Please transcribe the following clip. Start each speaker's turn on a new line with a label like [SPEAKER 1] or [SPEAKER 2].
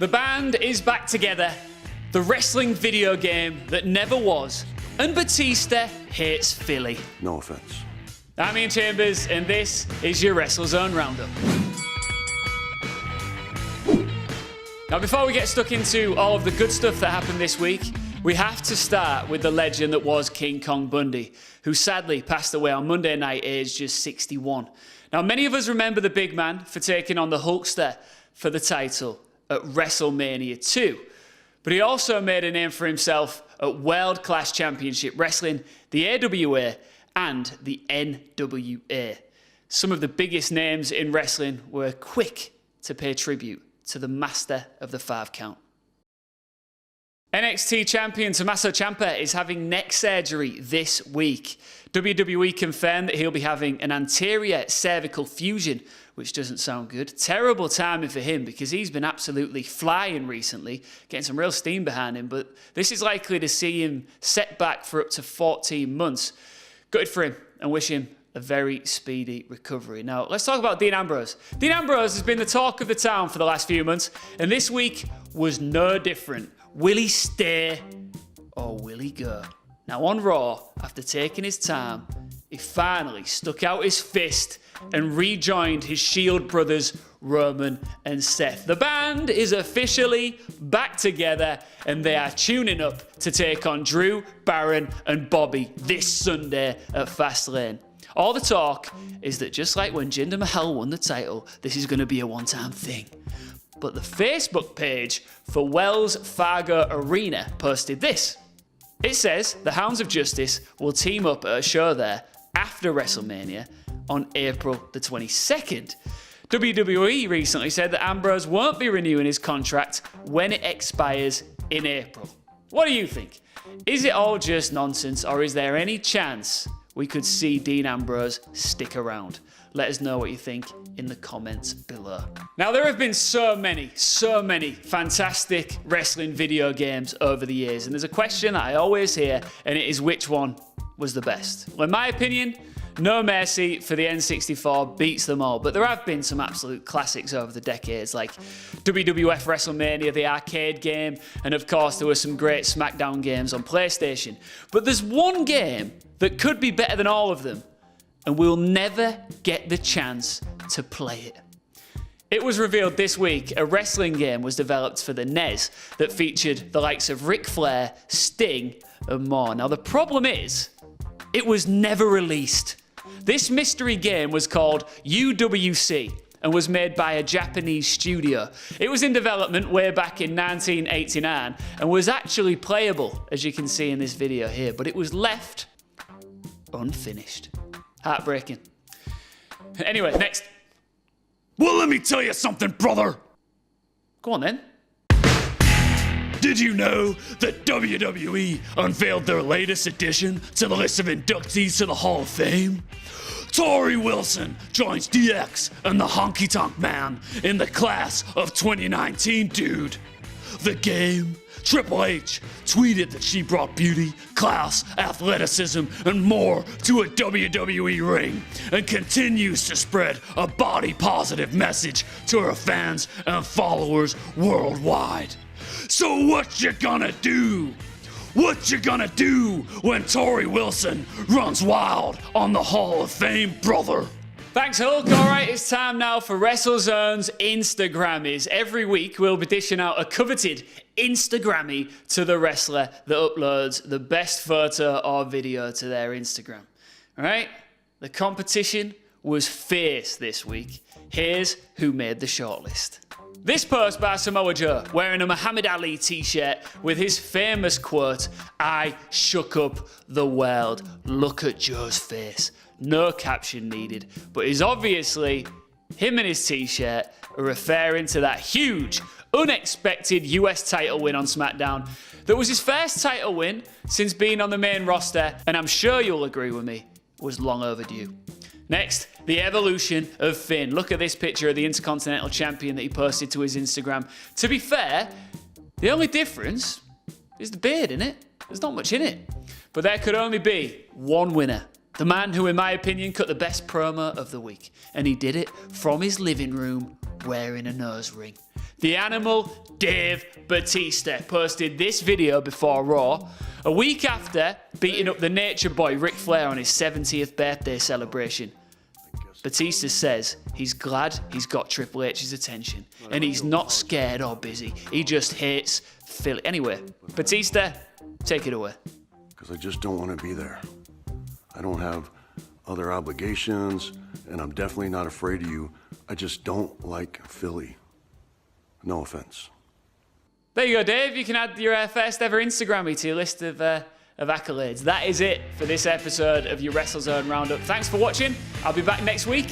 [SPEAKER 1] The band is back together, the wrestling video game that never was, and Batista hates Philly.
[SPEAKER 2] No offense.
[SPEAKER 1] I'm Iain Chambers, and this is your Wrestlezone Roundup. Now, before we get stuck into all of the good stuff that happened this week, we have to start with the legend that was King Kong Bundy, who sadly passed away on Monday night, aged just 61. Now, many of us remember the big man for taking on the Hulkster for the title at WrestleMania 2. But he also made a name for himself at World Class Championship Wrestling, the AWA, and the NWA. Some of the biggest names in wrestling were quick to pay tribute to the master of the 5 count. NXT champion Tommaso Ciampa is having neck surgery this week. WWE confirmed that he'll be having an anterior cervical fusion, which doesn't sound good. Terrible timing for him because he's been absolutely flying recently, getting some real steam behind him, but this is likely to see him set back for up to 14 months. Good for him and wish him a very speedy recovery. Now, let's talk about Dean Ambrose. Dean Ambrose has been the talk of the town for the last few months, and this week was no different. Will he stay or will he go? Now, on Raw, after taking his time, he finally stuck out his fist and rejoined his Shield brothers, Roman and Seth. The band is officially back together, and they are tuning up to take on Drew, Baron, and Bobby this Sunday at Fastlane. All the talk is that just like when Jinder Mahal won the title, this is going to be a one-time thing. But the Facebook page for Wells Fargo Arena posted this. It says the Hounds of Justice will team up at a show there after WrestleMania on April the 22nd. WWE recently said that Ambrose won't be renewing his contract when it expires in April. What do you think? Is it all just nonsense, or is there any chance we could see Dean Ambrose stick around? Let us know what you think in the comments below. Now, there have been so many fantastic wrestling video games over the years, and there's a question that I always hear, and it is which one was the best? Well, in my opinion, No Mercy for the N64 beats them all, but there have been some absolute classics over the decades, like WWF WrestleMania, the arcade game, and of course there were some great SmackDown games on PlayStation. But there's one game that could be better than all of them, and we'll never get the chance to play it. It was revealed this week a wrestling game was developed for the NES that featured the likes of Ric Flair, Sting, and more. Now, the problem is, it was never released. This mystery game was called UWC and was made by a Japanese studio. It was in development way back in 1989 and was actually playable, as you can see in this video here, but it was left unfinished. Heartbreaking. Anyway, next.
[SPEAKER 3] Well, let me tell you something, brother.
[SPEAKER 1] Go on then.
[SPEAKER 3] Did you know that WWE unveiled their latest addition to the list of inductees to the Hall of Fame? Torrie Wilson joins DX and the Honky Tonk Man in the class of 2019, dude. The game, Triple H tweeted that she brought beauty, class, athleticism, and more to a WWE ring and continues to spread a body-positive message to her fans and followers worldwide. So what you gonna do? What you gonna do when Torrie Wilson runs wild on the Hall of Fame, brother?
[SPEAKER 1] Thanks, Hulk. All right, it's time now for WrestleZone's Instagrammies. Every week, we'll be dishing out a coveted Instagrammie to the wrestler that uploads the best photo or video to their Instagram. All right? The competition was fierce this week. Here's who made the shortlist. This post by Samoa Joe, wearing a Muhammad Ali t-shirt with his famous quote, "I shook up the world. Look at Joe's face." No caption needed, but is obviously, him and his t-shirt are referring to that huge, unexpected US title win on SmackDown that was his first title win since being on the main roster, and I'm sure you'll agree with me, was long overdue. Next, the evolution of Finn. Look at this picture of the Intercontinental Champion that he posted to his Instagram. To be fair, the only difference is the beard, innit? There's not much in it. But there could only be one winner. The man who, in my opinion, cut the best promo of the week. And he did it from his living room wearing a nose ring. The Animal, Dave Batista, posted this video before Raw, a week after beating up the Nature Boy Ric Flair on his 70th birthday celebration. Batista says he's glad he's got Triple H's attention, and he's not scared or busy. He just hates Philly. Anyway, Batista, take it away.
[SPEAKER 2] Because I just don't want to be there. I don't have other obligations, and I'm definitely not afraid of you. I just don't like Philly. No offense.
[SPEAKER 1] There you go, Dave. You can add your first ever Instagrammy to your list of accolades. That is it for this episode of your Wrestlezone Roundup. Thanks for watching. I'll be back next week.